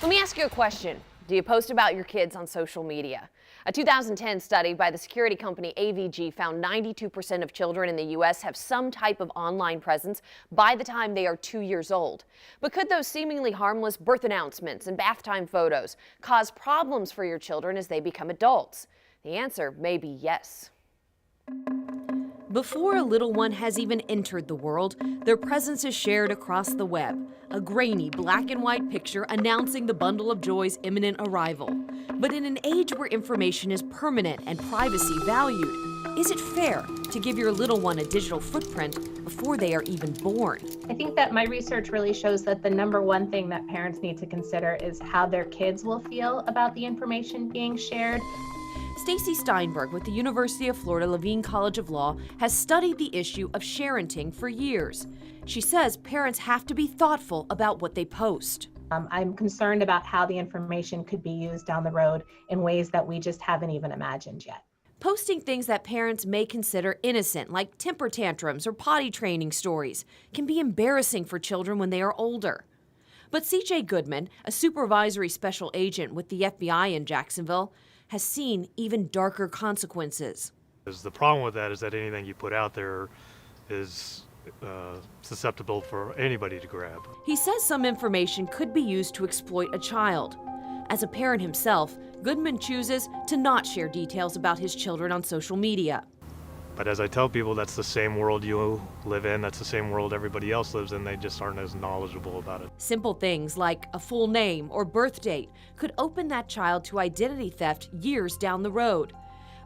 Let me ask you a question. Do you post about your kids on social media? A 2010 study by the security company AVG found 92% of children in the U.S. have some type of online presence by the time they are 2 years old. But could those seemingly harmless birth announcements and bath time photos cause problems for your children as they become adults? The answer may be yes. Before a little one has even entered the world, their presence is shared across the web, a grainy black and white picture announcing the bundle of joy's imminent arrival. But in an age where information is permanent and privacy valued, is it fair to give your little one a digital footprint before they are even born? I think that my research really shows that the number one thing that parents need to consider is how their kids will feel about the information being shared. Stacy Steinberg with the University of Florida Levine College of Law has studied the issue of sharenting for years. She says parents have to be thoughtful about what they post. I'm concerned about how the information could be used down the road in ways that we just haven't even imagined yet. Posting things that parents may consider innocent, like temper tantrums or potty training stories, can be embarrassing for children when they are older. But C.J. Goodman, a supervisory special agent with the FBI in Jacksonville, has seen even darker consequences. The problem with that is that anything you put out there is susceptible for anybody to grab. He says some information could be used to exploit a child. As a parent himself, Goodman chooses to not share details about his children on social media. But as I tell people, that's the same world you live in, that's the same world everybody else lives in, they just aren't as knowledgeable about it. Simple things like a full name or birth date could open that child to identity theft years down the road.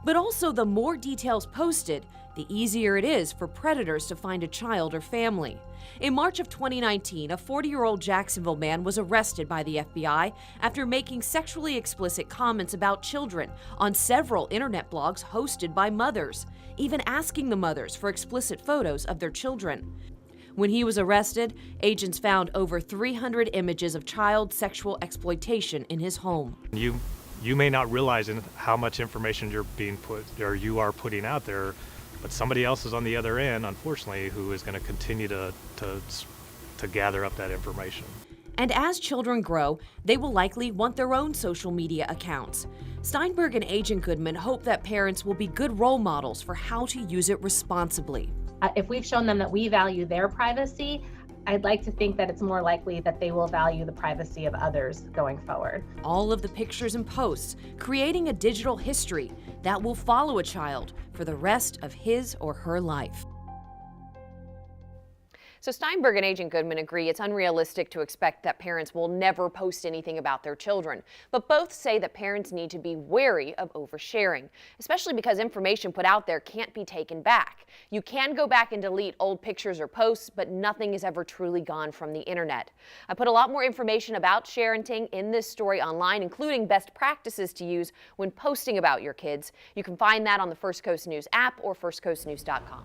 But also, the more details posted, the easier it is for predators to find a child or family. In March of 2019, a 40-year-old Jacksonville man was arrested by the FBI after making sexually explicit comments about children on several internet blogs hosted by mothers, even asking the mothers for explicit photos of their children. When he was arrested, agents found over 300 images of child sexual exploitation in his home. You may not realize how much information you are putting out there, but somebody else is on the other end, unfortunately, who is going to continue to gather up that information. And as children grow, they will likely want their own social media accounts. Steinberg and Agent Goodman hope that parents will be good role models for how to use it responsibly. If we've shown them that we value their privacy, I'd like to think that it's more likely that they will value the privacy of others going forward. All of the pictures and posts, creating a digital history that will follow a child for the rest of his or her life. So Steinberg and Agent Goodman agree it's unrealistic to expect that parents will never post anything about their children. But both say that parents need to be wary of oversharing, especially because information put out there can't be taken back. You can go back and delete old pictures or posts, but nothing is ever truly gone from the internet. I put a lot more information about sharenting in this story online, including best practices to use when posting about your kids. You can find that on the First Coast News app or firstcoastnews.com.